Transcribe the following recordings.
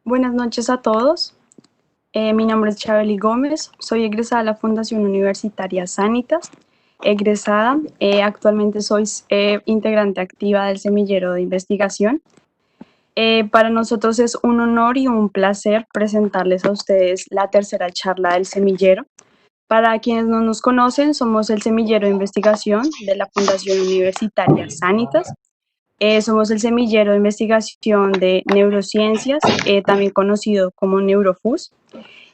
Buenas noches a todos. Mi nombre es Chabeli Gómez, soy egresada de la Fundación Universitaria Sanitas. Egresada, actualmente soy integrante activa del Semillero de Investigación. Para nosotros es un honor y un placer presentarles a ustedes la tercera charla del Semillero. Para quienes no nos conocen, somos el Semillero de Investigación de la Fundación Universitaria Sanitas. Somos el semillero de investigación de neurociencias, también conocido como Neurofus.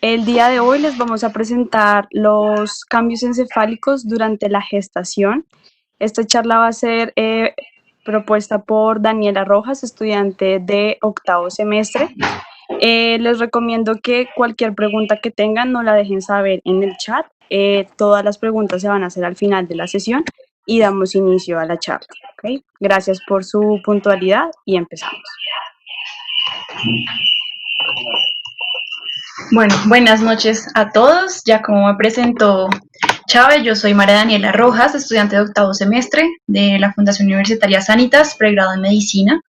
El día de hoy les vamos a presentar los cambios encefálicos durante la gestación. Esta charla va a ser propuesta por Daniela Rojas, estudiante de octavo semestre. Les recomiendo que cualquier pregunta que tengan no la dejen saber en el chat. Todas las preguntas se van a hacer al final de la sesión y damos inicio a la charla. ¿Okay? Gracias por su puntualidad y empezamos. Bueno, buenas noches a todos. Ya como me presentó Chávez, yo soy María Daniela Rojas, estudiante de octavo semestre de la Fundación Universitaria Sanitas, pregrado en Medicina.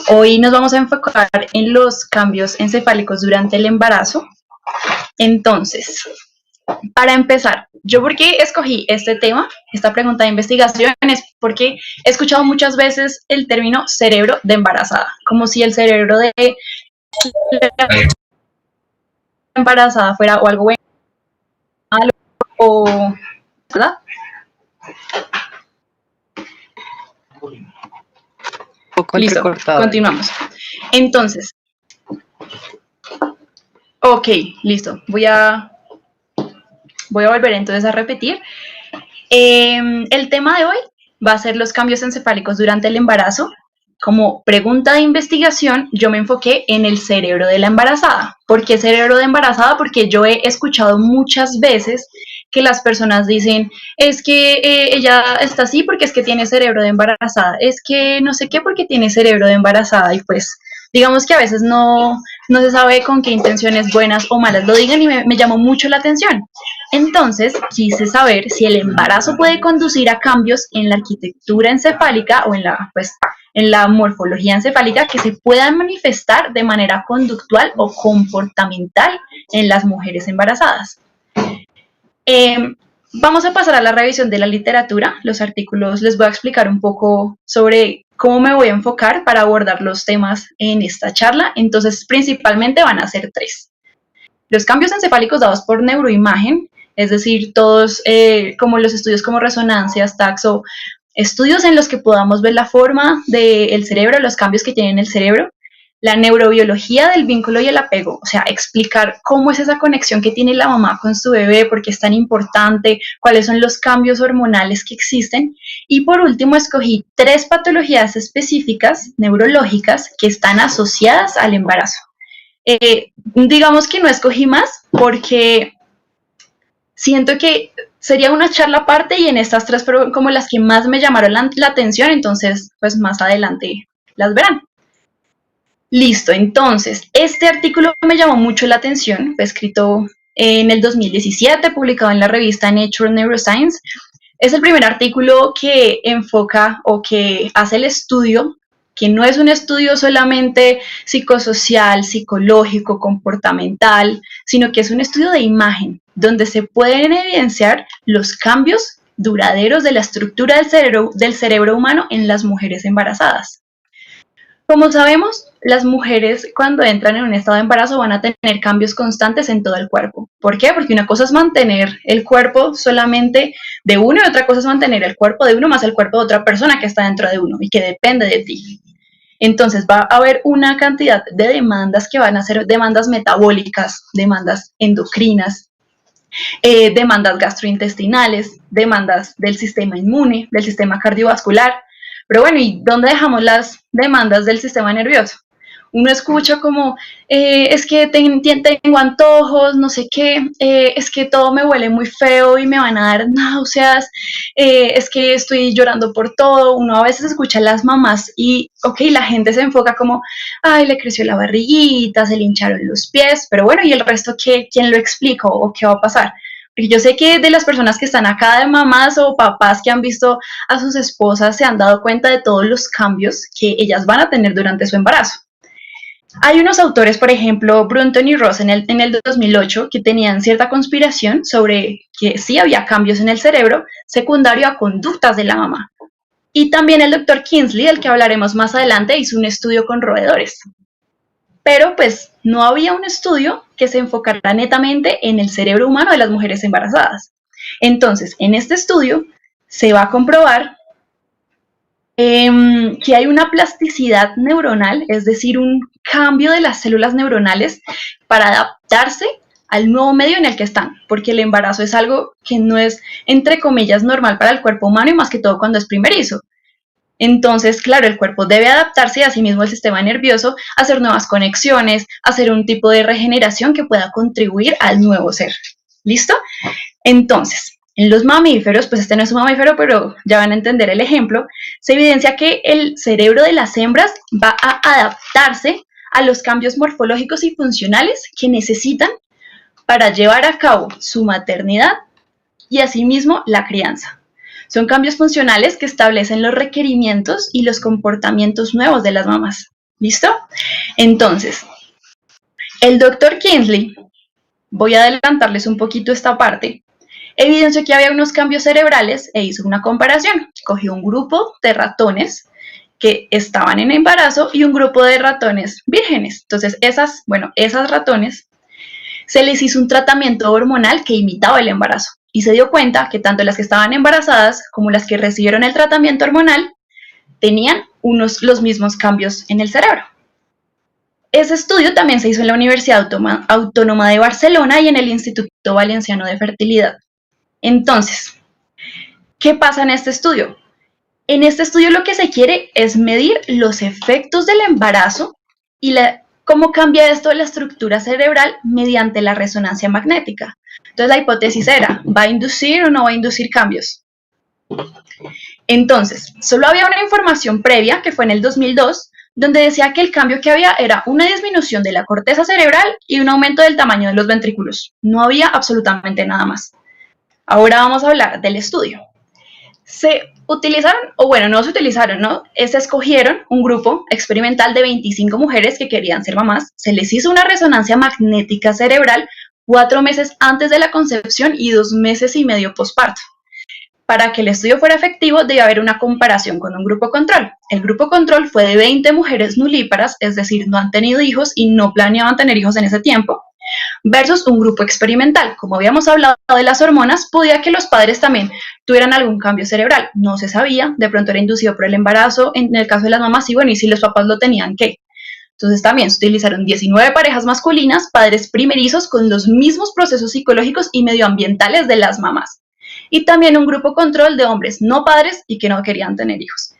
Hoy nos vamos a enfocar en los cambios encefálicos durante el embarazo. Entonces, para empezar, ¿yo por qué escogí este tema, esta pregunta de investigación? Es porque he escuchado muchas veces el término cerebro de embarazada, como si el cerebro de embarazada fuera o algo bueno o ¿verdad? Listo, continuamos. Entonces, ok, listo. Voy a volver entonces a repetir. El tema de hoy va a ser los cambios encefálicos durante el embarazo. Como pregunta de investigación, yo me enfoqué en el cerebro de la embarazada. ¿Por qué cerebro de embarazada? Porque yo he escuchado muchas veces que las personas dicen, es que ella está así porque es que tiene cerebro de embarazada, es que no sé qué porque tiene cerebro de embarazada, y pues digamos que a veces no se sabe con qué intenciones buenas o malas lo digan, y me llamó mucho la atención. Entonces quise saber si el embarazo puede conducir a cambios en la arquitectura encefálica o en la morfología encefálica que se puedan manifestar de manera conductual o comportamental en las mujeres embarazadas. Vamos a pasar a la revisión de la literatura, los artículos. Les voy a explicar un poco sobre cómo me voy a enfocar para abordar los temas en esta charla. Entonces, principalmente van a ser tres. Los cambios encefálicos dados por neuroimagen, es decir, todos como los estudios como resonancias, taxo, estudios en los que podamos ver la forma del cerebro, los cambios que tiene en el cerebro. La neurobiología del vínculo y el apego, o sea, explicar cómo es esa conexión que tiene la mamá con su bebé, por qué es tan importante, cuáles son los cambios hormonales que existen. Y por último, escogí 3 patologías específicas neurológicas que están asociadas al embarazo. Digamos que no escogí más porque siento que sería una charla aparte, y en estas 3 fueron como las que más me llamaron la atención, entonces pues más adelante las verán. Listo, entonces, este artículo me llamó mucho la atención, fue escrito en el 2017, publicado en la revista Nature Neuroscience. Es el primer artículo que enfoca o que hace el estudio, que no es un estudio solamente psicosocial, psicológico, comportamental, sino que es un estudio de imagen, donde se pueden evidenciar los cambios duraderos de la estructura del cerebro humano en las mujeres embarazadas. Como sabemos, las mujeres cuando entran en un estado de embarazo van a tener cambios constantes en todo el cuerpo. ¿Por qué? Porque una cosa es mantener el cuerpo solamente de uno y otra cosa es mantener el cuerpo de uno más el cuerpo de otra persona que está dentro de uno y que depende de ti. Entonces va a haber una cantidad de demandas que van a ser demandas metabólicas, demandas endocrinas, demandas gastrointestinales, demandas del sistema inmune, del sistema cardiovascular. Pero bueno, ¿y dónde dejamos las demandas del sistema nervioso? Uno escucha como, es que tengo antojos, no sé qué, es que todo me huele muy feo y me van a dar náuseas, es que estoy llorando por todo. Uno a veces escucha a las mamás y, ok, la gente se enfoca como, ay, le creció la barriguita, se le hincharon los pies, pero bueno, ¿y el resto qué? ¿Quién lo explica o qué va a pasar? Porque yo sé que de las personas que están acá, de mamás o papás que han visto a sus esposas, se han dado cuenta de todos los cambios que ellas van a tener durante su embarazo. Hay unos autores, por ejemplo, Brunton y Ross en el 2008, que tenían cierta conspiración sobre que sí había cambios en el cerebro secundario a conductas de la mamá. Y también el doctor Kingsley, del que hablaremos más adelante, hizo un estudio con roedores. Pero pues no había un estudio que se enfocara netamente en el cerebro humano de las mujeres embarazadas. Entonces, en este estudio se va a comprobar que hay una plasticidad neuronal, es decir, un cambio de las células neuronales para adaptarse al nuevo medio en el que están, porque el embarazo es algo que no es, entre comillas, normal para el cuerpo humano y más que todo cuando es primerizo. Entonces, claro, el cuerpo debe adaptarse y asimismo el sistema nervioso a hacer nuevas conexiones, hacer un tipo de regeneración que pueda contribuir al nuevo ser. ¿Listo? Entonces, en los mamíferos, pues este no es un mamífero, pero ya van a entender el ejemplo, se evidencia que el cerebro de las hembras va a adaptarse a los cambios morfológicos y funcionales que necesitan para llevar a cabo su maternidad y asimismo la crianza. Son cambios funcionales que establecen los requerimientos y los comportamientos nuevos de las mamás. ¿Listo? Entonces, el doctor Kingsley, voy a adelantarles un poquito esta parte, evidenció que había unos cambios cerebrales e hizo una comparación. Cogió un grupo de ratones que estaban en embarazo y un grupo de ratones vírgenes. Entonces, esas ratones se les hizo un tratamiento hormonal que imitaba el embarazo y se dio cuenta que tanto las que estaban embarazadas como las que recibieron el tratamiento hormonal tenían los mismos cambios en el cerebro. Ese estudio también se hizo en la Universidad Autónoma de Barcelona y en el Instituto Valenciano de Fertilidad. Entonces, ¿qué pasa en este estudio? En este estudio lo que se quiere es medir los efectos del embarazo y cómo cambia esto la estructura cerebral mediante la resonancia magnética. Entonces la hipótesis era, ¿va a inducir o no va a inducir cambios? Entonces, solo había una información previa, que fue en el 2002, donde decía que el cambio que había era una disminución de la corteza cerebral y un aumento del tamaño de los ventrículos. No había absolutamente nada más. Ahora vamos a hablar del estudio. Se utilizaron, o bueno, no se utilizaron, ¿no? Se escogieron un grupo experimental de 25 mujeres que querían ser mamás. Se les hizo una resonancia magnética cerebral 4 meses antes de la concepción y 2 meses y medio posparto. Para que el estudio fuera efectivo, debe haber una comparación con un grupo control. El grupo control fue de 20 mujeres nulíparas, es decir, no han tenido hijos y no planeaban tener hijos en ese tiempo, versus un grupo experimental. Como habíamos hablado de las hormonas, podía que los padres también tuvieran algún cambio cerebral. No se sabía, de pronto era inducido por el embarazo, en el caso de las mamás, y bueno, y si los papás lo tenían, ¿qué? Entonces también se utilizaron 19 parejas masculinas, padres primerizos con los mismos procesos psicológicos y medioambientales de las mamás. Y también un grupo control de hombres no padres y que no querían tener hijos.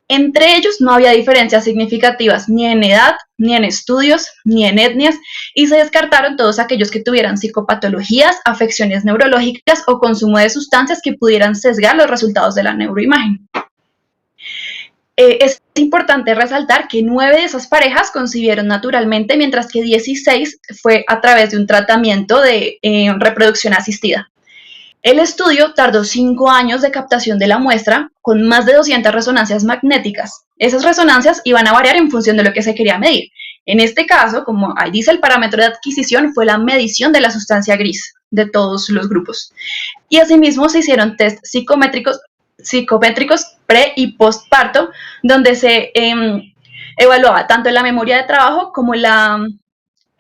Entre ellos no había diferencias significativas ni en edad, ni en estudios, ni en etnias, y se descartaron todos aquellos que tuvieran psicopatologías, afecciones neurológicas o consumo de sustancias que pudieran sesgar los resultados de la neuroimagen. Es importante resaltar que 9 de esas parejas concibieron naturalmente, mientras que 16 fue a través de un tratamiento de reproducción asistida. El estudio tardó 5 años de captación de la muestra con más de 200 resonancias magnéticas. Esas resonancias iban a variar en función de lo que se quería medir. En este caso, como ahí dice, el parámetro de adquisición fue la medición de la sustancia gris de todos los grupos. Y asimismo se hicieron test psicométricos pre y postparto, donde se evaluaba tanto la memoria de trabajo como la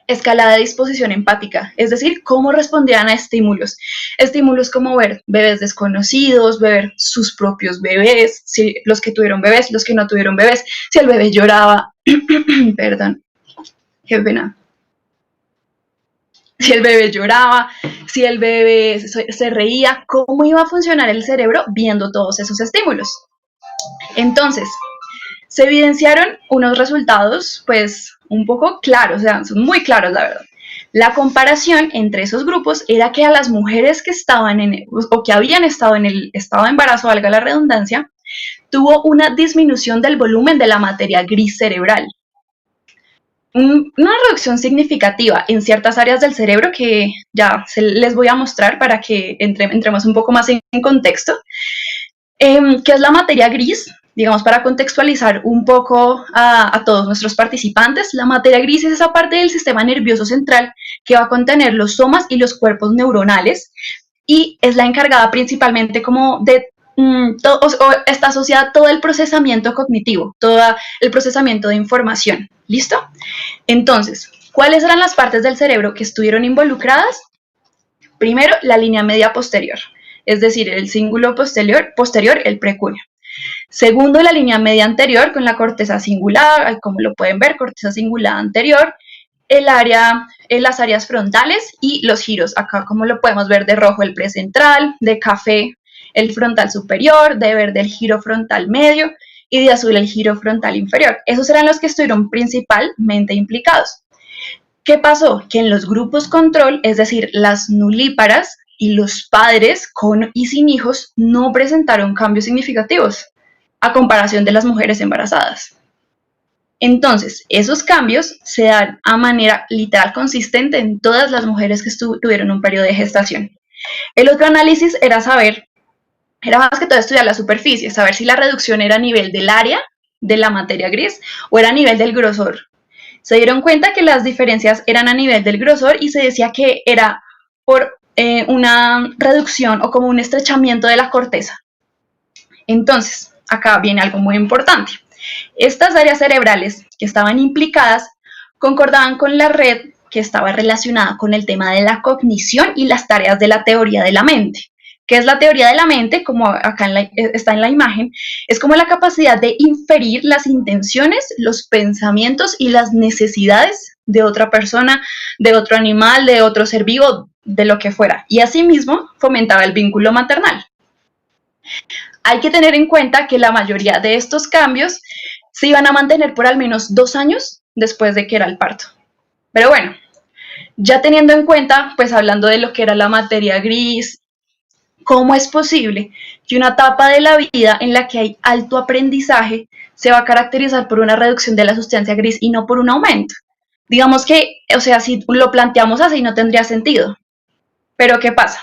escalada de disposición empática, es decir, cómo respondían a estímulos. Estímulos como ver bebés desconocidos, ver sus propios bebés, si los que tuvieron bebés, los que no tuvieron bebés, si el bebé lloraba, perdón, qué pena. Si el bebé lloraba, si el bebé se reía, cómo iba a funcionar el cerebro viendo todos esos estímulos. Entonces, se evidenciaron unos resultados, pues, un poco claros, o sea, son muy claros, la verdad. La comparación entre esos grupos era que a las mujeres que estaban o que habían estado en el estado de embarazo, valga la redundancia, tuvo una disminución del volumen de la materia gris cerebral. Una reducción significativa en ciertas áreas del cerebro que ya les voy a mostrar para que entremos un poco más en contexto. ¿Qué es la materia gris? Digamos, para contextualizar un poco a todos nuestros participantes, la materia gris es esa parte del sistema nervioso central que va a contener los somas y los cuerpos neuronales y es la encargada principalmente como de está asociada a todo el procesamiento cognitivo, todo el procesamiento de información. ¿Listo? Entonces, ¿cuáles eran las partes del cerebro que estuvieron involucradas? Primero, la línea media posterior, es decir, el cíngulo posterior, el precuneo. Segundo, la línea media anterior con la corteza cingulada, como lo pueden ver, corteza cingulada anterior, las áreas frontales y los giros. Acá, como lo podemos ver, de rojo el precentral, de café el frontal superior, de verde el giro frontal medio y de azul el giro frontal inferior. Esos eran los que estuvieron principalmente implicados. ¿Qué pasó? Que en los grupos control, es decir, las nulíparas y los padres con y sin hijos, no presentaron cambios significativos a comparación de las mujeres embarazadas. Entonces, esos cambios se dan a manera literal consistente en todas las mujeres que tuvieron un periodo de gestación. El otro análisis era más que todo estudiar la superficie, saber si la reducción era a nivel del área de la materia gris o era a nivel del grosor. Se dieron cuenta que las diferencias eran a nivel del grosor y se decía que era por una reducción o como un estrechamiento de la corteza. Entonces, acá viene algo muy importante. Estas áreas cerebrales que estaban implicadas concordaban con la red que estaba relacionada con el tema de la cognición y las tareas de la teoría de la mente. ¿Qué es la teoría de la mente? Como acá está en la imagen, es como la capacidad de inferir las intenciones, los pensamientos y las necesidades de otra persona, de otro animal, de otro ser vivo, de lo que fuera. Y asimismo fomentaba el vínculo maternal. Hay que tener en cuenta que la mayoría de estos cambios se iban a mantener por al menos 2 años después de que era el parto. Pero bueno, ya teniendo en cuenta, pues hablando de lo que era la materia gris, ¿cómo es posible que una etapa de la vida en la que hay alto aprendizaje se va a caracterizar por una reducción de la sustancia gris y no por un aumento? Digamos que, o sea, si lo planteamos así no tendría sentido. Pero ¿qué pasa?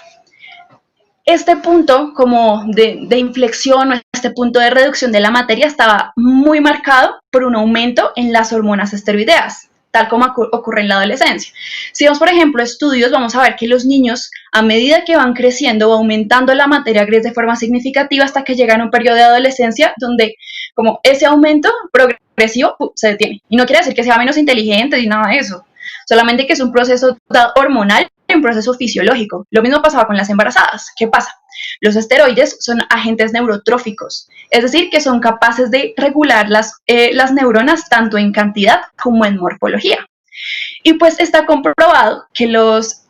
Este punto como de inflexión o este punto de reducción de la materia estaba muy marcado por un aumento en las hormonas esteroideas, tal como ocurre en la adolescencia. Si vemos, por ejemplo, estudios, vamos a ver que los niños, a medida que van creciendo, va aumentando la materia gris de forma significativa hasta que llegan a un periodo de adolescencia donde como ese aumento progresivo se detiene. Y no quiere decir que sea menos inteligente ni nada de eso, solamente que es un proceso hormonal, un proceso fisiológico. Lo mismo pasaba con las embarazadas. ¿Qué pasa? Los esteroides son agentes neurotróficos, es decir, que son capaces de regular las neuronas tanto en cantidad como en morfología. Y pues está comprobado que los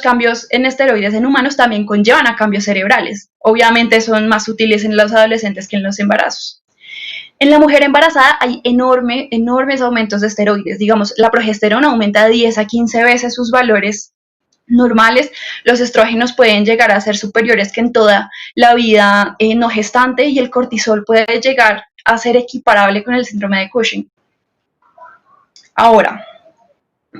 cambios en esteroides en humanos también conllevan a cambios cerebrales. Obviamente son más sutiles en los adolescentes que en los embarazos. En la mujer embarazada hay enormes aumentos de esteroides. Digamos, la progesterona aumenta de 10 a 15 veces sus valores normales. Los estrógenos pueden llegar a ser superiores que en toda la vida no gestante y el cortisol puede llegar a ser equiparable con el síndrome de Cushing. Ahora,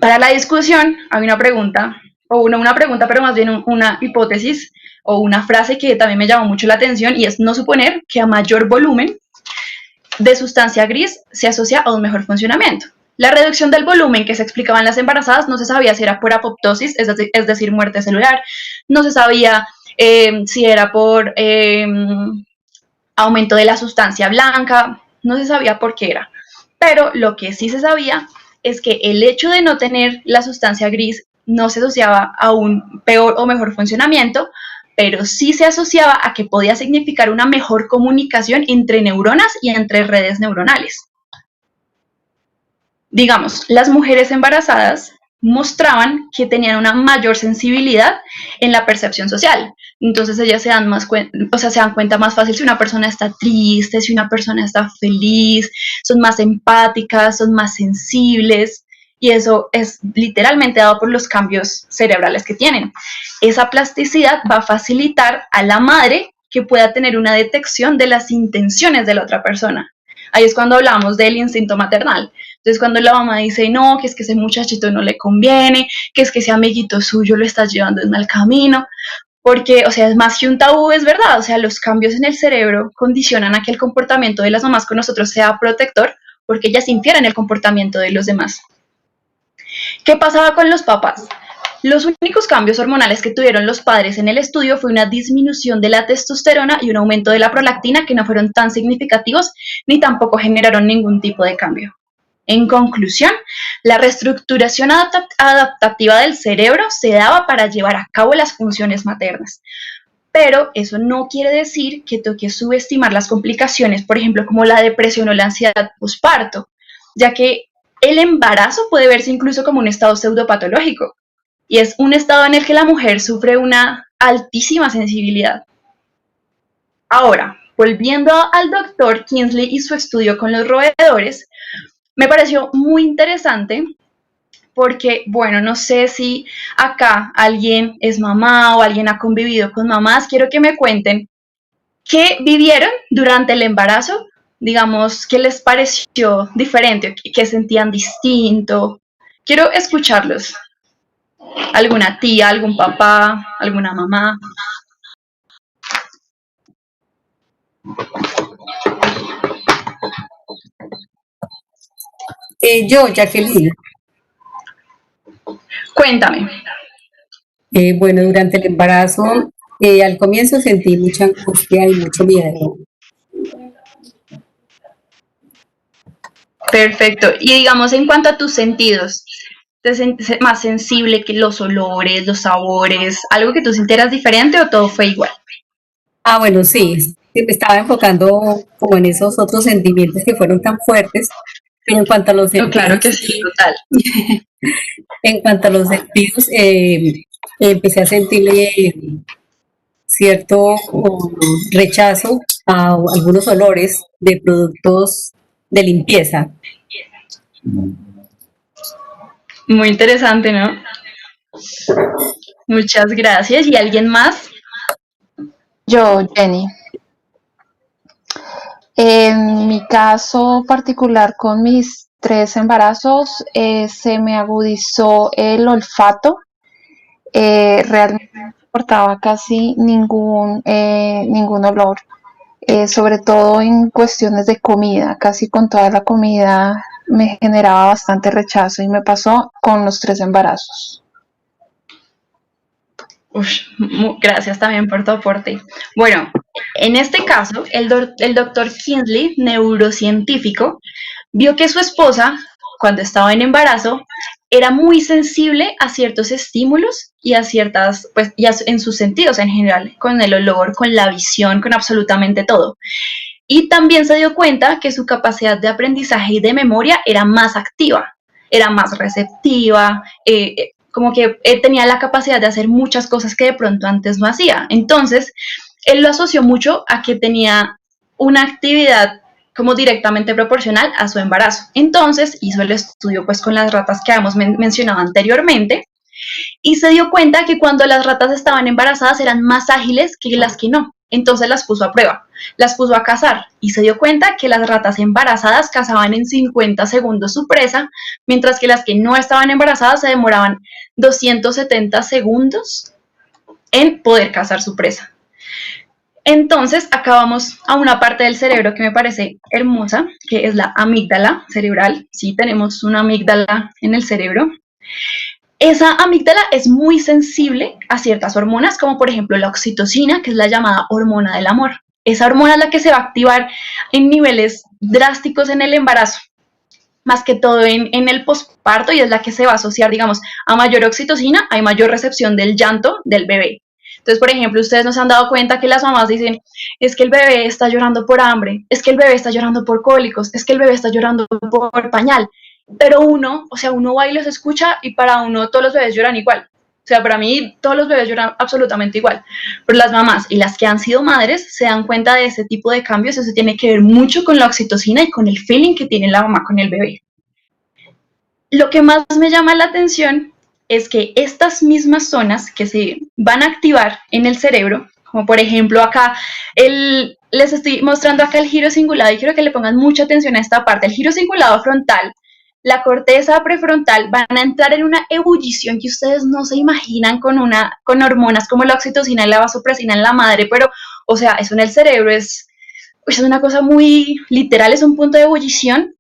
para la discusión hay una pregunta, o no una pregunta, pero más bien una hipótesis o una frase que también me llamó mucho la atención y es no suponer que a mayor volumen de sustancia gris se asocia a un mejor funcionamiento. La reducción del volumen que se explicaba en las embarazadas no se sabía si era por apoptosis, es decir, muerte celular, no se sabía si era por aumento de la sustancia blanca, no se sabía por qué era. Pero lo que sí se sabía es que el hecho de no tener la sustancia gris no se asociaba a un peor o mejor funcionamiento, pero sí se asociaba a que podía significar una mejor comunicación entre neuronas y entre redes neuronales. Digamos, las mujeres embarazadas mostraban que tenían una mayor sensibilidad en la percepción social. Entonces ellas se dan cuenta más fácil si una persona está triste, si una persona está feliz, son más empáticas, son más sensibles, y eso es literalmente dado por los cambios cerebrales que tienen. Esa plasticidad va a facilitar a la madre que pueda tener una detección de las intenciones de la otra persona. Ahí es cuando hablamos del instinto maternal. Entonces, cuando la mamá dice, no, que es que ese muchachito no le conviene, que es que ese amiguito suyo lo está llevando en mal camino, porque, o sea, es más que un tabú, es verdad, o sea, los cambios en el cerebro condicionan a que el comportamiento de las mamás con nosotros sea protector, porque ellas infieren el comportamiento de los demás. ¿Qué pasaba con los papás? Los únicos cambios hormonales que tuvieron los padres en el estudio fue una disminución de la testosterona y un aumento de la prolactina que no fueron tan significativos ni tampoco generaron ningún tipo de cambio. En conclusión, la reestructuración adaptativa del cerebro se daba para llevar a cabo las funciones maternas. Pero eso no quiere decir que toque subestimar las complicaciones, por ejemplo, como la depresión o la ansiedad posparto, ya que el embarazo puede verse incluso como un estado pseudopatológico, y es un estado en el que la mujer sufre una altísima sensibilidad. Ahora, volviendo al doctor Kingsley y su estudio con los roedores, me pareció muy interesante porque, bueno, no sé si acá alguien es mamá o alguien ha convivido con mamás. Quiero que me cuenten qué vivieron durante el embarazo, digamos, qué les pareció diferente, qué sentían distinto. Quiero escucharlos. ¿Alguna tía, algún papá, alguna mamá? Yo, Jacqueline, Cuéntame. bueno, durante el embarazo, al comienzo sentí mucha angustia y mucho miedo. Perfecto. Y digamos, en cuanto a tus sentidos, ¿te sientes más sensible que los olores, los sabores, algo que tú sintieras diferente o todo fue igual? Ah, bueno, sí, me estaba enfocando como en esos otros sentimientos que fueron tan fuertes, pero en cuanto a los Oh, claro sentidos, que sí, total. en cuanto a los sentidos, empecé a sentirle cierto rechazo a algunos olores de productos de limpieza. Muy interesante, ¿no? Muchas gracias. ¿Y alguien más? Yo, Jenny. En mi caso particular con mis 3 embarazos, se me agudizó el olfato. Realmente no soportaba casi ningún olor, sobre todo en cuestiones de comida. Casi con toda la comida me generaba bastante rechazo y me pasó con los 3 embarazos. Uf, gracias también por tu aporte. Bueno, en este caso, el doctor Kingsley, neurocientífico, vio que su esposa, cuando estaba en embarazo, era muy sensible a ciertos estímulos y a ciertas, pues, en sus sentidos en general, con el olor, con la visión, con absolutamente todo. Y también se dio cuenta que su capacidad de aprendizaje y de memoria era más activa, era más receptiva, como que tenía la capacidad de hacer muchas cosas que de pronto antes no hacía. Entonces, él lo asoció mucho a que tenía una actividad como directamente proporcional a su embarazo. Entonces, hizo el estudio pues con las ratas que habíamos mencionado anteriormente y se dio cuenta que cuando las ratas estaban embarazadas eran más ágiles que las que no. Entonces las puso a prueba, las puso a cazar y se dio cuenta que las ratas embarazadas cazaban en 50 segundos su presa, mientras que las que no estaban embarazadas se demoraban 270 segundos en poder cazar su presa. Entonces, acá vamos a una parte del cerebro que me parece hermosa, que es la amígdala cerebral. Sí, tenemos una amígdala en el cerebro. Esa amígdala es muy sensible a ciertas hormonas, como por ejemplo la oxitocina, que es la llamada hormona del amor. Esa hormona es la que se va a activar en niveles drásticos en el embarazo, más que todo en el posparto, y es la que se va a asociar, digamos, a mayor oxitocina, hay mayor recepción del llanto del bebé. Entonces, por ejemplo, ustedes no se han dado cuenta que las mamás dicen, es que el bebé está llorando por hambre, es que el bebé está llorando por cólicos, es que el bebé está llorando por pañal. Pero uno, o sea, uno va y los escucha y para uno todos los bebés lloran igual. O sea, para mí todos los bebés lloran absolutamente igual. Pero las mamás y las que han sido madres se dan cuenta de ese tipo de cambios. Eso tiene que ver mucho con la oxitocina y con el feeling que tiene la mamá con el bebé. Lo que más me llama la atención es que estas mismas zonas que se van a activar en el cerebro, como por ejemplo acá, les estoy mostrando acá el giro cingulado y quiero que le pongan mucha atención a esta parte. El giro cingulado frontal la corteza prefrontal, van a entrar en una ebullición que ustedes no se imaginan con hormonas como la oxitocina y la vasopresina en la madre, pero, o sea, eso en el cerebro es una cosa muy literal, es un punto de ebullición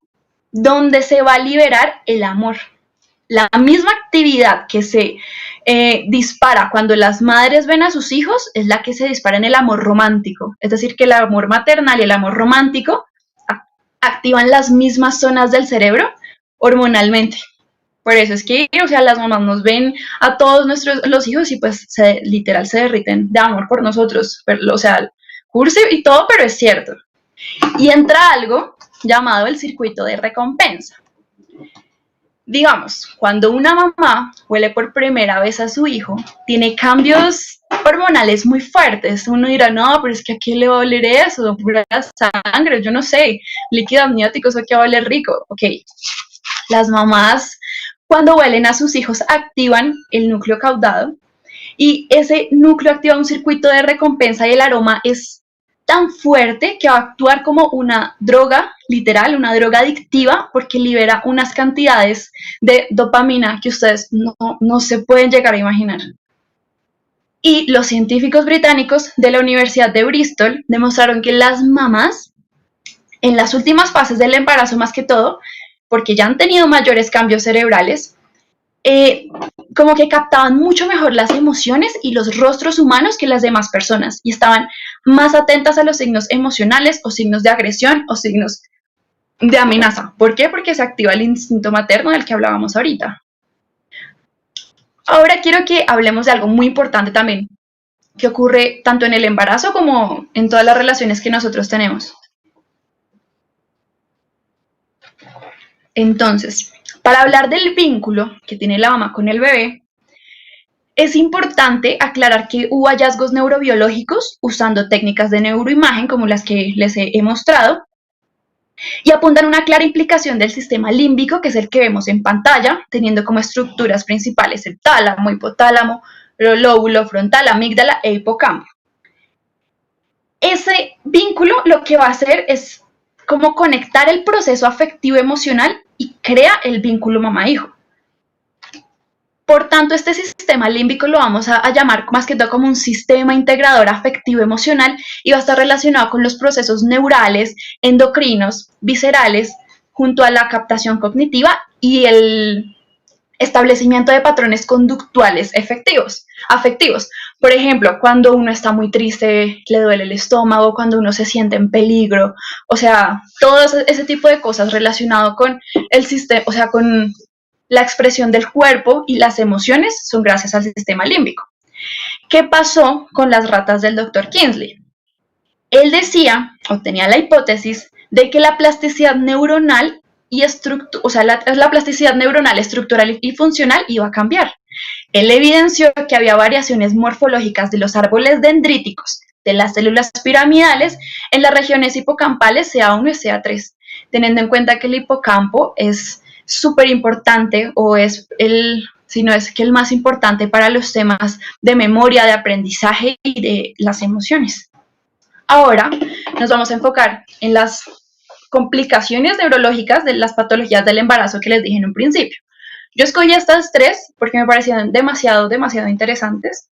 donde se va a liberar el amor. La misma actividad que se dispara cuando las madres ven a sus hijos es la que se dispara en el amor romántico. Es decir, que el amor maternal y el amor romántico activan las mismas zonas del cerebro hormonalmente. Por eso es que, o sea, las mamás nos ven a todos los hijos y pues literal se derriten de amor por nosotros. Pero, o sea, cursi y todo, pero es cierto. Y entra algo llamado el circuito de recompensa. Digamos, cuando una mamá huele por primera vez a su hijo, tiene cambios hormonales muy fuertes. Uno dirá, no, pero es que ¿a quién le va a oler eso? Pura sangre, yo no sé, líquido amniótico, eso que va a oler rico. Ok, las mamás cuando huelen a sus hijos activan el núcleo caudado y ese núcleo activa un circuito de recompensa y el aroma es tan fuerte que va a actuar como una droga, literal, una droga adictiva, porque libera unas cantidades de dopamina que ustedes no se pueden llegar a imaginar. Y los científicos británicos de la Universidad de Bristol demostraron que las mamás, en las últimas fases del embarazo más que todo, porque ya han tenido mayores cambios cerebrales, como que captaban mucho mejor las emociones y los rostros humanos que las demás personas y estaban más atentas a los signos emocionales o signos de agresión o signos de amenaza. ¿Por qué? Porque se activa el instinto materno del que hablábamos ahorita. Ahora quiero que hablemos de algo muy importante también, que ocurre tanto en el embarazo como en todas las relaciones que nosotros tenemos. Entonces, para hablar del vínculo que tiene la mamá con el bebé, es importante aclarar que hubo hallazgos neurobiológicos usando técnicas de neuroimagen como las que les he mostrado y apuntan a una clara implicación del sistema límbico, que es el que vemos en pantalla, teniendo como estructuras principales el tálamo, hipotálamo, lóbulo frontal, amígdala e hipocampo. Ese vínculo lo que va a hacer es como conectar el proceso afectivo emocional y crea el vínculo mamá-hijo. Por tanto, este sistema límbico lo vamos a llamar más que todo como un sistema integrador afectivo emocional y va a estar relacionado con los procesos neurales, endocrinos, viscerales, junto a la captación cognitiva y el establecimiento de patrones conductuales afectivos. Por ejemplo, cuando uno está muy triste, le duele el estómago, cuando uno se siente en peligro, o sea, todo ese tipo de cosas relacionado con el sistema, o sea, con la expresión del cuerpo y las emociones son gracias al sistema límbico. ¿Qué pasó con las ratas del Dr. Kingsley? Él decía, o tenía la hipótesis, de que la plasticidad neuronal y la plasticidad neuronal estructural y funcional iba a cambiar. Él evidenció que había variaciones morfológicas de los árboles dendríticos de las células piramidales en las regiones hipocampales CA1 y CA3, teniendo en cuenta que el hipocampo es súper importante o es si no es que el más importante para los temas de memoria, de aprendizaje y de las emociones. Ahora nos vamos a enfocar en las complicaciones neurológicas de las patologías del embarazo que les dije en un principio. Yo escogí estas tres porque me parecían demasiado interesantes.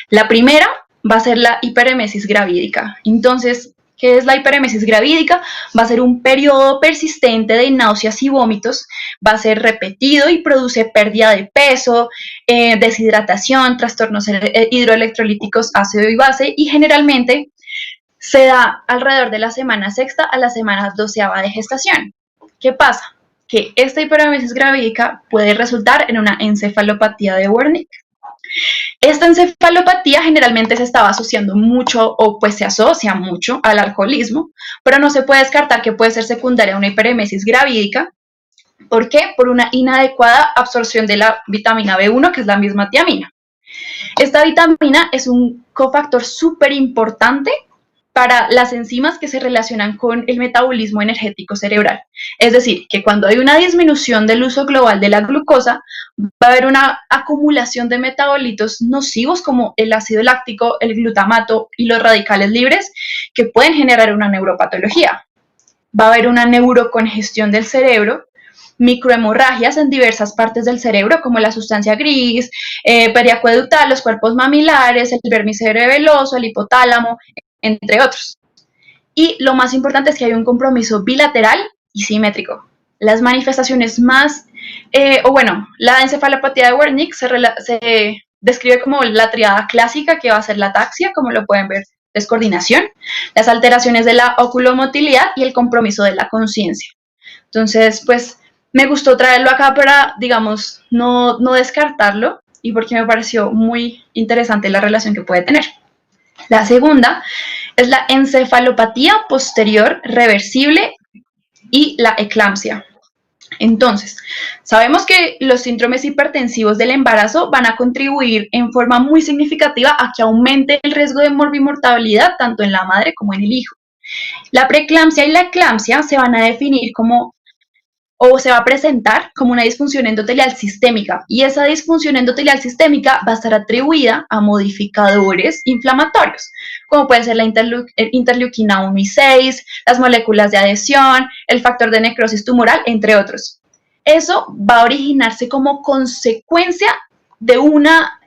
La primera va a ser la hiperemesis gravídica. Entonces, ¿qué es la hiperemesis gravídica? Va a ser un periodo persistente de náuseas y vómitos, va a ser repetido y produce pérdida de peso, deshidratación, trastornos hidroelectrolíticos ácido y base y generalmente se da alrededor de la semana sexta a la semana 12ª de gestación. ¿Qué pasa? Que esta hiperemesis gravídica puede resultar en una encefalopatía de Wernicke. Esta encefalopatía generalmente se estaba asociando mucho o pues se asocia mucho al alcoholismo, pero no se puede descartar que puede ser secundaria a una hiperemesis gravídica. ¿Por qué? Por una inadecuada absorción de la vitamina B1, que es la misma tiamina. Esta vitamina es un cofactor súper importante para las enzimas que se relacionan con el metabolismo energético cerebral. Es decir, que cuando hay una disminución del uso global de la glucosa, va a haber una acumulación de metabolitos nocivos como el ácido láctico, el glutamato y los radicales libres que pueden generar una neuropatología. Va a haber una neurocongestión del cerebro microhemorragias en diversas partes del cerebro, como la sustancia gris, periacueductal, los cuerpos mamilares, el vermis cerebeloso, el hipotálamo, entre otros. Y lo más importante es que hay un compromiso bilateral y simétrico. Las manifestaciones más, la encefalopatía de Wernicke se describe como la triada clásica, que va a ser la ataxia, como lo pueden ver, descoordinación, las alteraciones de la oculomotilidad y el compromiso de la conciencia. Entonces, pues, me gustó traerlo acá para, digamos, no descartarlo, y porque me pareció muy interesante la relación que puede tener. La segunda es la encefalopatía posterior reversible y la eclampsia. Entonces, sabemos que los síndromes hipertensivos del embarazo van a contribuir en forma muy significativa a que aumente el riesgo de morbimortalidad tanto en la madre como en el hijo. La preeclampsia y la eclampsia se van a definir como, o se va a presentar como, una disfunción endotelial sistémica, y esa disfunción endotelial sistémica va a estar atribuida a modificadores inflamatorios, como puede ser la interleuquina 1 y 6, las moléculas de adhesión, el factor de necrosis tumoral, entre otros. Eso va a originarse como consecuencia de una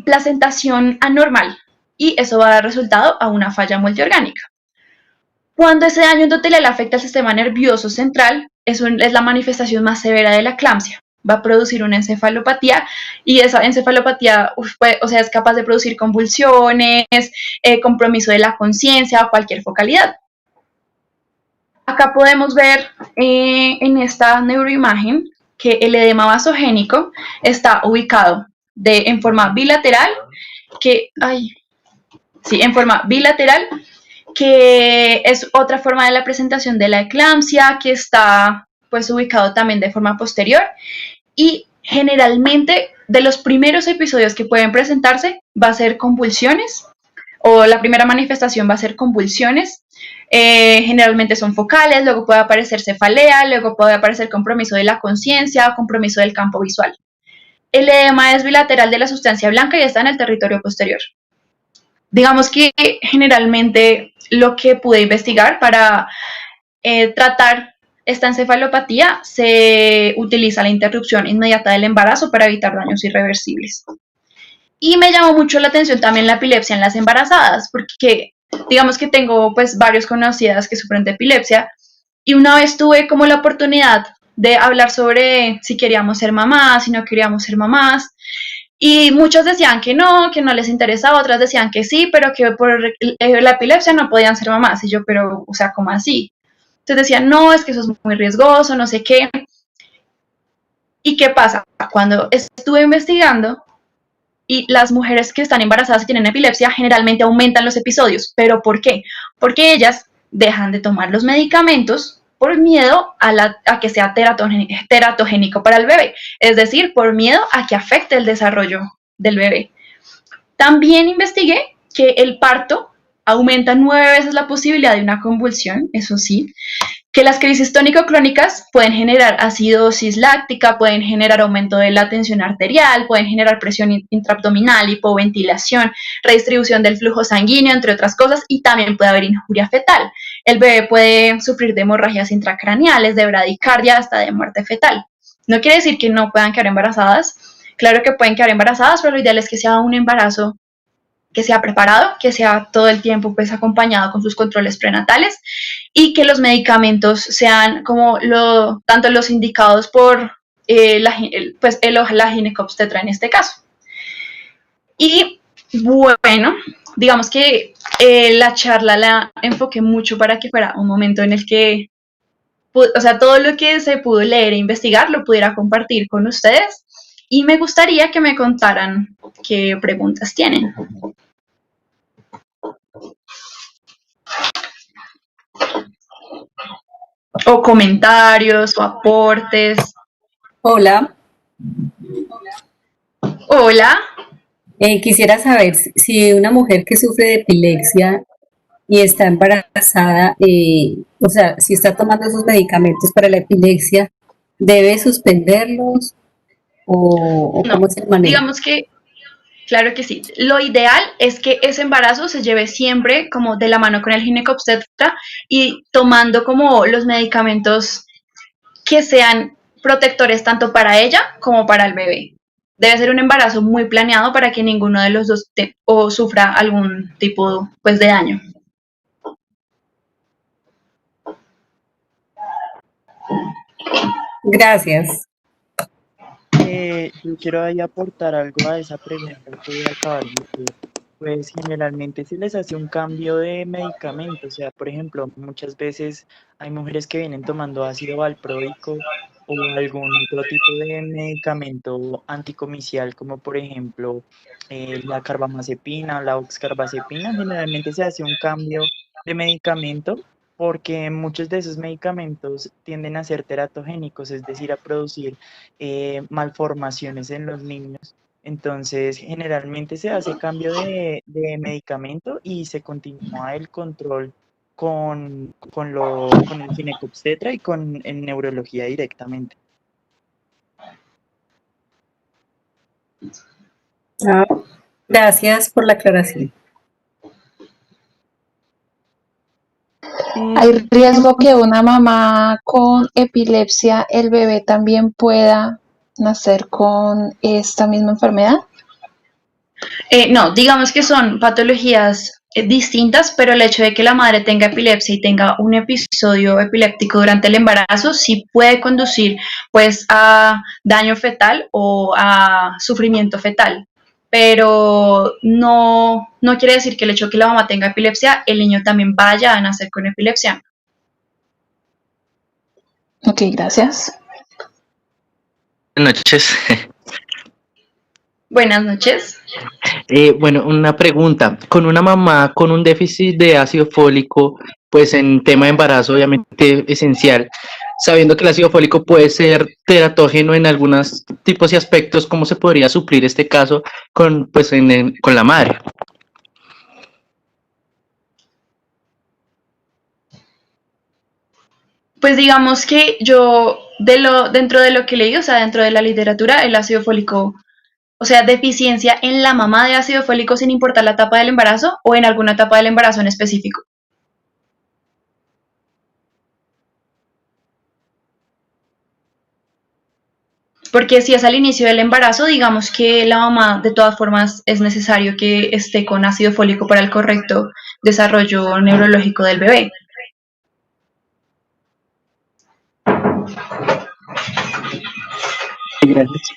placentación anormal, y eso va a dar resultado a una falla multiorgánica. Cuando ese daño endotelial afecta al sistema nervioso central, eso es la manifestación más severa de la eclampsia. Va a producir una encefalopatía, y esa encefalopatía es capaz de producir convulsiones, compromiso de la conciencia o cualquier focalidad. Acá podemos ver en esta neuroimagen que el edema vasogénico está ubicado en forma bilateral, que es otra forma de la presentación de la eclampsia, que está pues ubicado también de forma posterior, y generalmente de los primeros episodios que pueden presentarse va a ser convulsiones, o la primera manifestación va a ser convulsiones. Generalmente son focales, luego puede aparecer cefalea, luego puede aparecer compromiso de la conciencia, compromiso del campo visual. El edema es bilateral de la sustancia blanca y está en el territorio posterior. Digamos que generalmente lo que pude investigar para tratar esta encefalopatía, se utiliza la interrupción inmediata del embarazo para evitar daños irreversibles. Y me llamó mucho la atención también la epilepsia en las embarazadas, porque digamos que tengo pues varios conocidas que sufren de epilepsia, y una vez tuve como la oportunidad de hablar sobre si queríamos ser mamás, si no queríamos ser mamás, y muchos decían que no les interesaba, otras decían que sí, pero que por la epilepsia no podían ser mamás. Y yo, pero, o sea, ¿cómo así? Entonces decían, no, es que eso es muy riesgoso, no sé qué. ¿Y qué pasa? Cuando estuve investigando, y las mujeres que están embarazadas y tienen epilepsia generalmente aumentan los episodios. ¿Pero por qué? Porque ellas dejan de tomar los medicamentos por miedo a que sea teratogénico para el bebé, es decir, por miedo a que afecte el desarrollo del bebé. También investigué que el parto aumenta 9 veces la posibilidad de una convulsión, eso sí, que las crisis tónico-clónicas pueden generar acidosis láctica, pueden generar aumento de la tensión arterial, pueden generar presión intraabdominal, hipoventilación, redistribución del flujo sanguíneo, entre otras cosas, y también puede haber injuria fetal. El bebé puede sufrir de hemorragias intracraneales, de bradicardia, hasta de muerte fetal. No quiere decir que no puedan quedar embarazadas, claro que pueden quedar embarazadas, pero lo ideal es que sea un embarazo que sea preparado, que sea todo el tiempo pues acompañado con sus controles prenatales, y que los medicamentos sean como tanto los indicados por la ginecobstetra en este caso. Y bueno, digamos que la charla la enfoqué mucho para que fuera un momento en el que, todo lo que se pudo leer e investigar lo pudiera compartir con ustedes, y me gustaría que me contaran qué preguntas tienen. O comentarios o aportes. Hola. Hola. Quisiera saber si una mujer que sufre de epilepsia y está embarazada, si está tomando esos medicamentos para la epilepsia, ¿debe suspenderlos o no, cómo es el manejo? Digamos que, claro que sí. Lo ideal es que ese embarazo se lleve siempre como de la mano con el ginecobstetra y tomando como los medicamentos que sean protectores tanto para ella como para el bebé. Debe ser un embarazo muy planeado para que ninguno de los dos o sufra algún tipo pues, de daño. Gracias. Yo quiero ahí aportar algo a esa pregunta que acabaron de hacer. Pues generalmente se les hace un cambio de medicamento, o sea, por ejemplo, muchas veces hay mujeres que vienen tomando ácido valproico o algún otro tipo de medicamento anticomicial, como por ejemplo la carbamazepina o la oxcarbazepina. Generalmente se hace un cambio de medicamento porque muchos de esos medicamentos tienden a ser teratogénicos, es decir, a producir malformaciones en los niños. Entonces, generalmente se hace cambio de medicamento y se continúa el control con el ginecobstetra y con en neurología directamente. Ah, gracias por la aclaración. ¿Hay riesgo que una mamá con epilepsia, el bebé también pueda nacer con esta misma enfermedad? No, digamos que son patologías distintas, pero el hecho de que la madre tenga epilepsia y tenga un episodio epiléptico durante el embarazo sí puede conducir pues a daño fetal o a sufrimiento fetal, pero no quiere decir que el hecho de que la mamá tenga epilepsia, el niño también vaya a nacer con epilepsia. Ok, gracias. Buenas noches. Buenas noches. Bueno, una pregunta. Con una mamá con un déficit de ácido fólico, pues en tema de embarazo, obviamente esencial, sabiendo que el ácido fólico puede ser teratógeno en algunos tipos y aspectos, ¿cómo se podría suplir este caso con, pues, con la madre? Pues digamos que yo, dentro de lo que leí, o sea, dentro de la literatura, el ácido fólico, o sea, deficiencia en la mamá de ácido fólico sin importar la etapa del embarazo o en alguna etapa del embarazo en específico. Porque si es al inicio del embarazo, digamos que la mamá de todas formas es necesario que esté con ácido fólico para el correcto desarrollo neurológico del bebé. Gracias.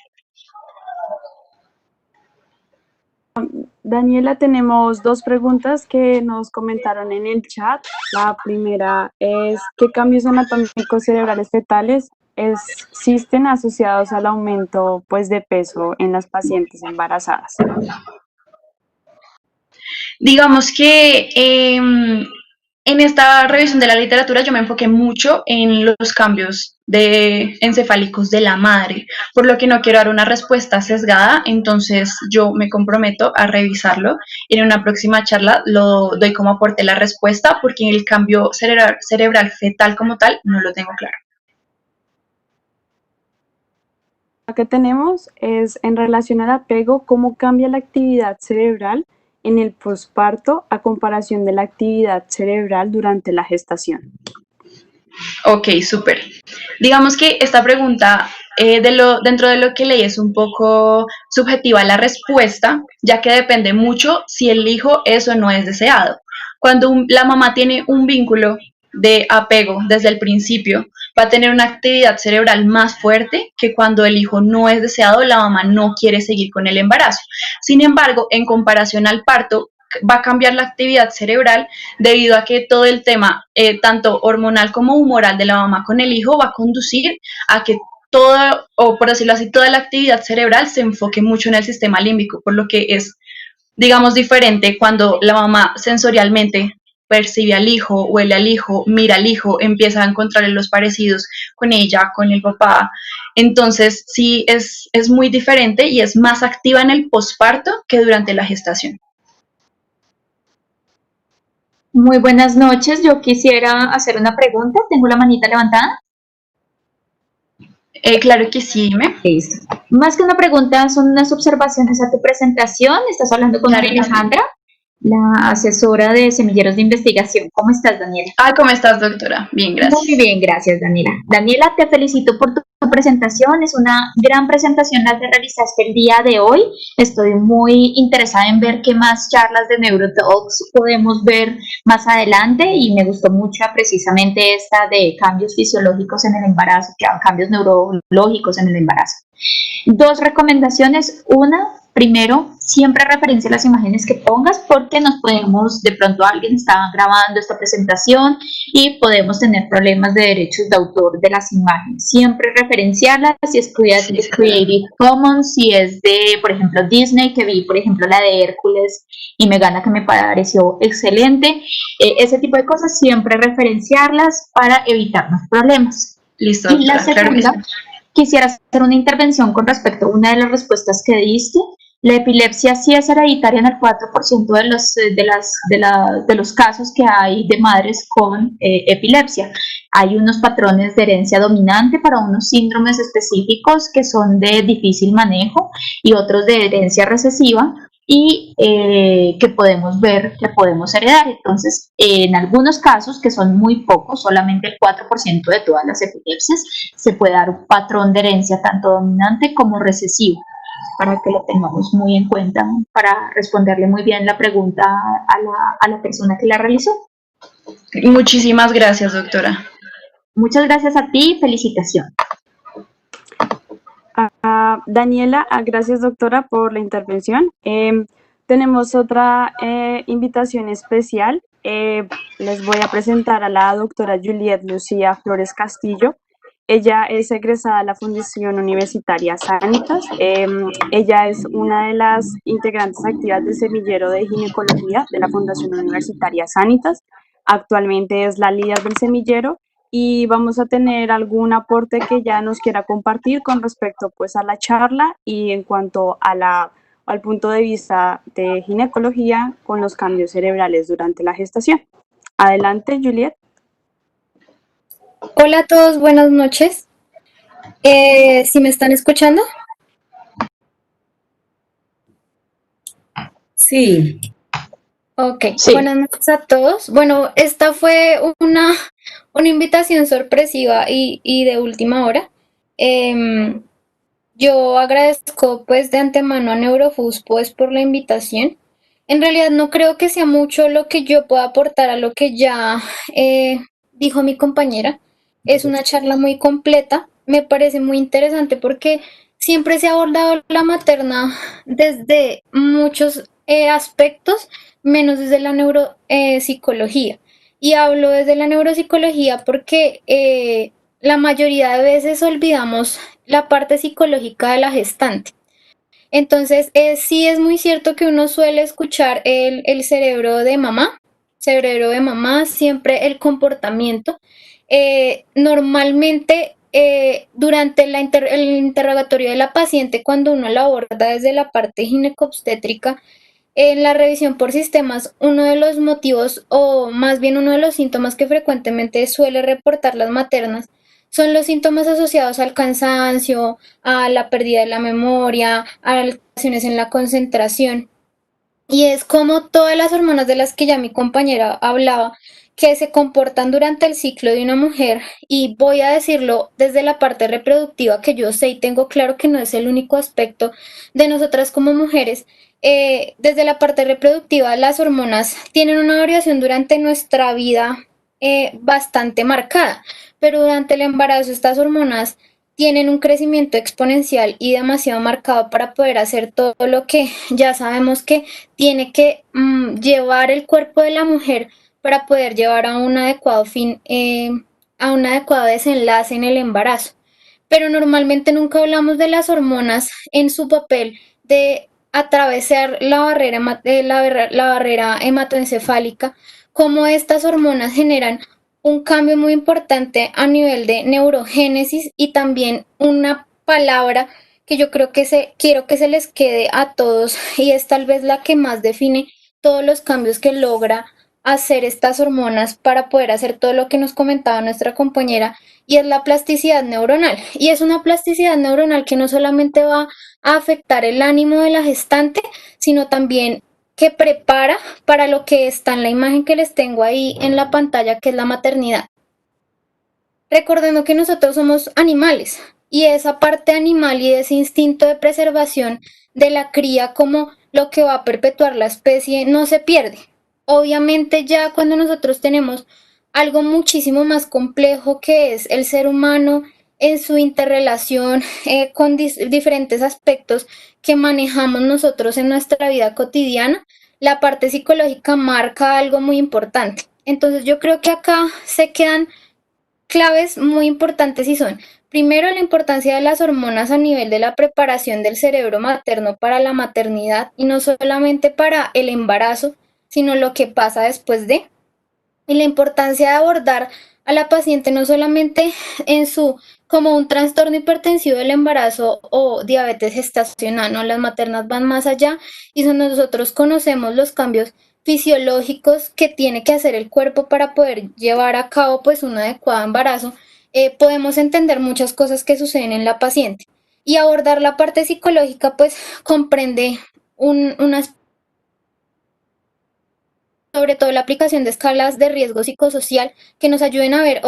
Daniela, tenemos dos preguntas que nos comentaron en el chat. La primera es, ¿qué cambios anatómicos cerebrales fetales existen asociados al aumento pues, de peso en las pacientes embarazadas? Digamos que en esta revisión de la literatura yo me enfoqué mucho en los cambios encefálicos de la madre, por lo que no quiero dar una respuesta sesgada, entonces yo me comprometo a revisarlo y en una próxima charla lo doy como aporte la respuesta, porque el cambio cerebral fetal como tal no lo tengo claro. Lo que tenemos es en relación al apego, cómo cambia la actividad cerebral en el posparto a comparación de la actividad cerebral durante la gestación. Ok, súper. Digamos que esta pregunta, dentro de lo que leí, es un poco subjetiva la respuesta, ya que depende mucho si el hijo es o no es deseado. Cuando la mamá tiene un vínculo de apego desde el principio, va a tener una actividad cerebral más fuerte que cuando el hijo no es deseado, la mamá no quiere seguir con el embarazo. Sin embargo, en comparación al parto, va a cambiar la actividad cerebral debido a que todo el tema, tanto hormonal como humoral de la mamá con el hijo, va a conducir a que toda, o por decirlo así, toda la actividad cerebral se enfoque mucho en el sistema límbico, por lo que es, digamos, diferente cuando la mamá sensorialmente percibe al hijo, huele al hijo, mira al hijo, empieza a encontrar los parecidos con ella, con el papá. Entonces, sí, es muy diferente y es más activa en el posparto que durante la gestación. Muy buenas noches, yo quisiera hacer una pregunta, tengo la manita levantada. Claro que sí, dime. Listo. Más que una pregunta, son unas observaciones a tu presentación, estás hablando con María Alejandra. la asesora de semilleros de investigación. ¿Cómo estás, Daniela? ¿Cómo estás, doctora? Bien, gracias. Muy bien, gracias, Daniela. Daniela, te felicito por tu presentación. Es una gran presentación la que realizaste el día de hoy. Estoy muy interesada en ver qué más charlas de NeuroTalks podemos ver más adelante y me gustó mucho precisamente esta de cambios fisiológicos en el embarazo, cambios neurológicos en el embarazo. Dos recomendaciones. Una, primero, siempre referencia a las imágenes que pongas porque nos podemos, de pronto alguien está grabando esta presentación y podemos tener problemas de derechos de autor de las imágenes. Siempre referenciarlas, si es Creative Commons, si es de, por ejemplo, Disney, que vi, por ejemplo, la de Hércules y Megana, que me pareció excelente. Ese tipo de cosas, siempre referenciarlas para evitarnos problemas. Listo, Y la doctora, claro que segunda, quisiera hacer una intervención con respecto a una de las respuestas que diste. La epilepsia sí es hereditaria en el 4% de los casos que hay de madres con epilepsia. Hay unos patrones de herencia dominante para unos síndromes específicos que son de difícil manejo y otros de herencia recesiva y que podemos ver que podemos heredar. Entonces, en algunos casos, que son muy pocos, solamente el 4% de todas las epilepsias, se puede dar un patrón de herencia tanto dominante como recesivo, para que lo tengamos muy en cuenta para responderle muy bien la pregunta a la persona que la realizó. Muchísimas gracias, doctora. Muchas gracias a ti y felicitaciones. Daniela, gracias doctora por la intervención. Tenemos otra invitación especial. Les voy a presentar a la doctora Juliet Lucía Flores Castillo. Ella es egresada de la Fundación Universitaria Sanitas. Ella es una de las integrantes activas del semillero de ginecología de la Fundación Universitaria Sanitas. Actualmente es la líder del semillero y vamos a tener algún aporte que ya nos quiera compartir con respecto pues a la charla y en cuanto a al punto de vista de ginecología con los cambios cerebrales durante la gestación. Adelante, Juliet. Hola a todos, buenas noches. ¿Sí me están escuchando? Sí. Ok, Sí. Buenas noches a todos. Bueno, esta fue una invitación sorpresiva y de última hora. Yo agradezco pues de antemano a Neurofus pues por la invitación. En realidad no creo que sea mucho lo que yo pueda aportar a lo que ya dijo mi compañera. Es una charla muy completa, me parece muy interesante porque siempre se ha abordado la materna desde muchos aspectos, menos desde la neuropsicología. Y hablo desde la neuropsicología porque la mayoría de veces olvidamos la parte psicológica de la gestante. Entonces, sí es muy cierto que uno suele escuchar el cerebro de mamá, siempre el comportamiento. Normalmente, durante el interrogatorio de la paciente, cuando uno la aborda desde la parte ginecobstétrica, en la revisión por sistemas, uno de los motivos, o más bien uno de los síntomas que frecuentemente suele reportar las maternas, son los síntomas asociados al cansancio, a la pérdida de la memoria, a alteraciones en la concentración. Y es como todas las hormonas de las que ya mi compañera hablaba, que se comportan durante el ciclo de una mujer, y voy a decirlo desde la parte reproductiva, que yo sé y tengo claro que no es el único aspecto de nosotras como mujeres. Desde la parte reproductiva, las hormonas tienen una variación durante nuestra vida bastante marcada, pero durante el embarazo estas hormonas tienen un crecimiento exponencial y demasiado marcado para poder hacer todo lo que ya sabemos que tiene que llevar el cuerpo de la mujer para poder llevar a un adecuado fin, a un adecuado desenlace en el embarazo. Pero normalmente nunca hablamos de las hormonas en su papel de atravesar la barrera hematoencefálica, cómo estas hormonas generan un cambio muy importante a nivel de neurogénesis y también una palabra que yo creo que quiero que se les quede a todos y es tal vez la que más define todos los cambios que logra hacer estas hormonas para poder hacer todo lo que nos comentaba nuestra compañera, y es la plasticidad neuronal. Y es una plasticidad neuronal que no solamente va a afectar el ánimo de la gestante, sino también que prepara para lo que está en la imagen que les tengo ahí en la pantalla, que es la maternidad. Recordando que nosotros somos animales y esa parte animal y ese instinto de preservación de la cría como lo que va a perpetuar la especie no se pierde. Obviamente ya cuando nosotros tenemos algo muchísimo más complejo que es el ser humano en su interrelación con diferentes aspectos que manejamos nosotros en nuestra vida cotidiana, la parte psicológica marca algo muy importante. Entonces yo creo que acá se quedan claves muy importantes y son, primero, la importancia de las hormonas a nivel de la preparación del cerebro materno para la maternidad y no solamente para el embarazo, sino lo que pasa después de, y la importancia de abordar a la paciente no solamente en su como un trastorno hipertensivo del embarazo o diabetes gestacional, no, las maternas van más allá y nosotros conocemos los cambios fisiológicos que tiene que hacer el cuerpo para poder llevar a cabo pues un adecuado embarazo, podemos entender muchas cosas que suceden en la paciente y abordar la parte psicológica pues comprende unas sobre todo la aplicación de escalas de riesgo psicosocial que nos ayuden a ver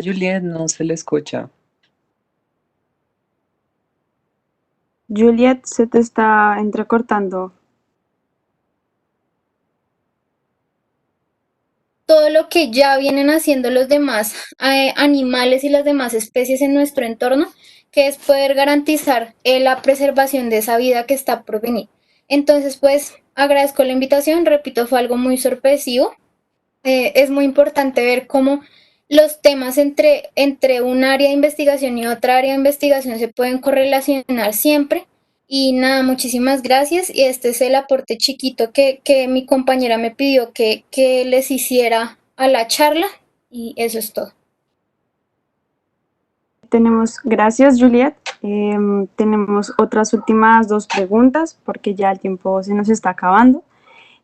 Juliet, no se le escucha. Juliet, se te está entrecortando. todo lo que ya vienen haciendo los demás animales y las demás especies en nuestro entorno, que es poder garantizar la preservación de esa vida que está por venir. Entonces, pues agradezco la invitación, repito, fue algo muy sorpresivo. Es muy importante ver cómo los temas entre un área de investigación y otra área de investigación se pueden correlacionar siempre. Y nada, muchísimas gracias. Y este es el aporte chiquito que mi compañera me pidió que les hiciera a la charla. Y eso es todo. Gracias, Juliet. Tenemos otras últimas 2 preguntas porque ya el tiempo se nos está acabando.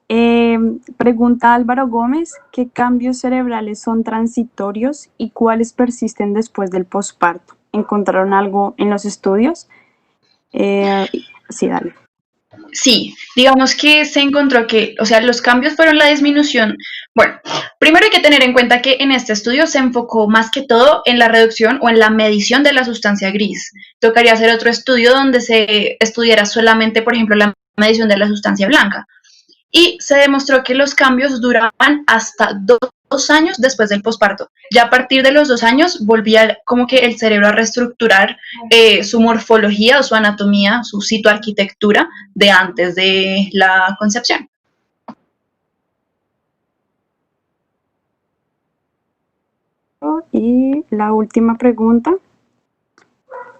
Pregunta Álvaro Gómez, ¿qué cambios cerebrales son transitorios y cuáles persisten después del posparto? ¿Encontraron algo en los estudios? Sí, dale. Sí, digamos que se encontró que, o sea, los cambios fueron la disminución. Bueno, primero hay que tener en cuenta que en este estudio se enfocó más que todo en la reducción o en la medición de la sustancia gris. Tocaría hacer otro estudio donde se estudiara solamente, por ejemplo, la medición de la sustancia blanca. Y se demostró que los cambios duraban hasta 2 años después del posparto. Ya a partir de los 2 años volvía como que el cerebro a reestructurar su morfología o su anatomía, su citoarquitectura de antes de la concepción. Y la última pregunta.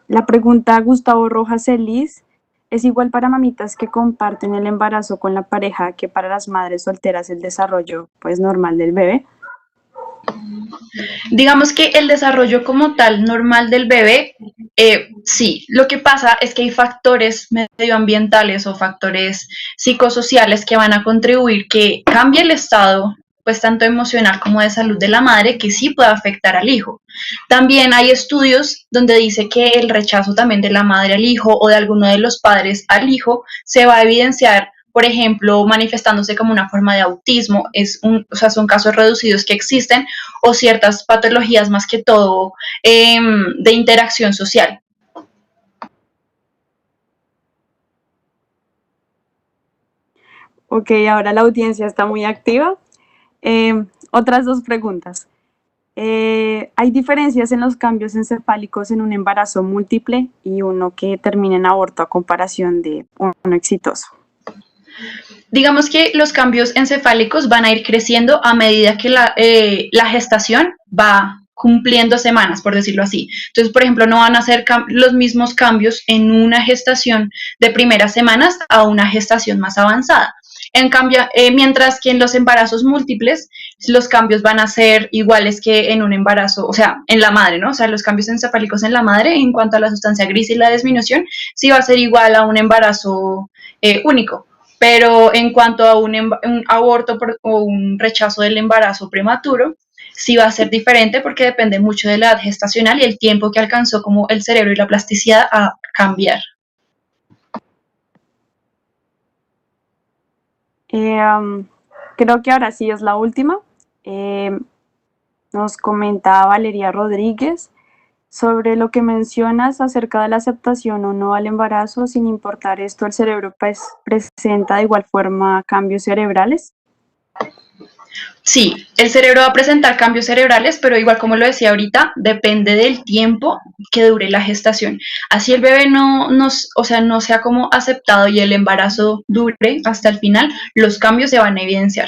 La pregunta Gustavo Rojas Celis. ¿Es igual para mamitas que comparten el embarazo con la pareja que para las madres solteras el desarrollo pues normal del bebé? Digamos que el desarrollo como tal normal del bebé, sí. Lo que pasa es que hay factores medioambientales o factores psicosociales que van a contribuir que cambie el estado pues tanto emocional como de salud de la madre, que sí puede afectar al hijo. También hay estudios donde dice que el rechazo también de la madre al hijo o de alguno de los padres al hijo se va a evidenciar, por ejemplo, manifestándose como una forma de autismo, o sea, son casos reducidos que existen, o ciertas patologías más que todo de interacción social. Ok, ahora la audiencia está muy activa. Otras 2 preguntas. ¿Hay diferencias en los cambios encefálicos en un embarazo múltiple y uno que termina en aborto a comparación de uno exitoso? Digamos que los cambios encefálicos van a ir creciendo a medida que la gestación va cumpliendo semanas, por decirlo así. Entonces, por ejemplo, no van a ser los mismos cambios en una gestación de primeras semanas a una gestación más avanzada. En cambio, mientras que en los embarazos múltiples, los cambios van a ser iguales que en un embarazo, o sea, en la madre, ¿no? O sea, los cambios encefálicos en la madre en cuanto a la sustancia gris y la disminución, sí va a ser igual a un embarazo único. Pero en cuanto a un aborto o un rechazo del embarazo prematuro, sí va a ser diferente porque depende mucho de la edad gestacional y el tiempo que alcanzó como el cerebro y la plasticidad a cambiar. Creo que ahora sí es la última. Nos comenta Valeria Rodríguez sobre lo que mencionas acerca de la aceptación o no al embarazo. Sin importar esto, el cerebro presenta de igual forma cambios cerebrales. Sí, el cerebro va a presentar cambios cerebrales, pero igual como lo decía ahorita, depende del tiempo que dure la gestación. Así el bebé no sea como aceptado y el embarazo dure hasta el final, los cambios se van a evidenciar.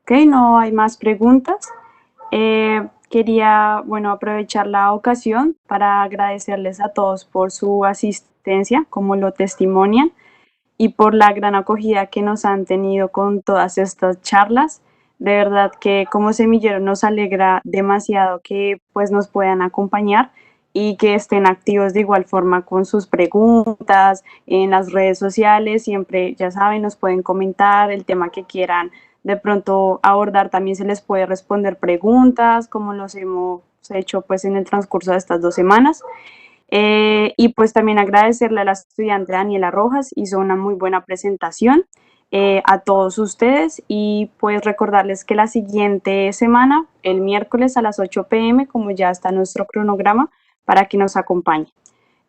Ok, no hay más preguntas. Quería, aprovechar la ocasión para agradecerles a todos por su asistencia, como lo testimonian, y por la gran acogida que nos han tenido con todas estas charlas. De verdad que como semillero nos alegra demasiado que pues nos puedan acompañar y que estén activos de igual forma con sus preguntas en las redes sociales. Siempre, ya saben, nos pueden comentar el tema que quieran de pronto abordar. También se les puede responder preguntas como los hemos hecho pues en el transcurso de estas 2 semanas. Y pues también agradecerle a la estudiante Daniela Rojas, hizo una muy buena presentación, a todos ustedes, y pues recordarles que la siguiente semana, el miércoles a las 8 p.m., como ya está nuestro cronograma, para que nos acompañe.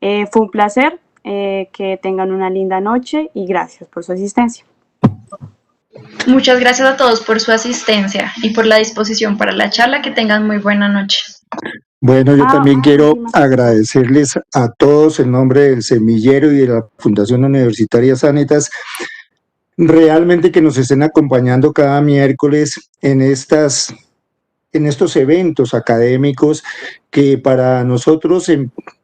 Fue un placer, que tengan una linda noche y gracias por su asistencia. Muchas gracias a todos por su asistencia y por la disposición para la charla. Que tengan muy buena noche. Bueno, yo también quiero sí, agradecerles a todos en nombre del Semillero y de la Fundación Universitaria Sanitas, realmente que nos estén acompañando cada miércoles en estos eventos académicos que para nosotros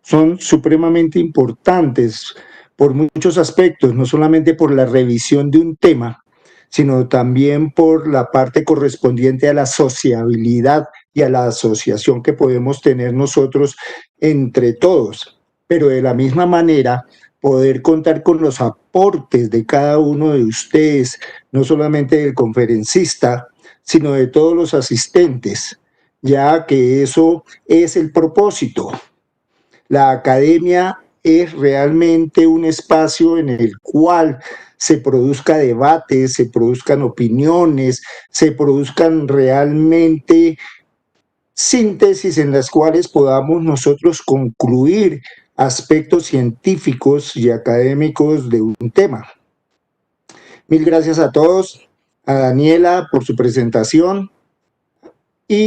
son supremamente importantes por muchos aspectos, no solamente por la revisión de un tema, sino también por la parte correspondiente a la sociabilidad y a la asociación que podemos tener nosotros entre todos. Pero de la misma manera, poder contar con los aportes de cada uno de ustedes, no solamente del conferencista, sino de todos los asistentes, ya que eso es el propósito. La academia es realmente un espacio en el cual se produzca debates, se produzcan opiniones, se produzcan realmente síntesis en las cuales podamos nosotros concluir aspectos científicos y académicos de un tema. Mil gracias a todos, a Daniela por su presentación,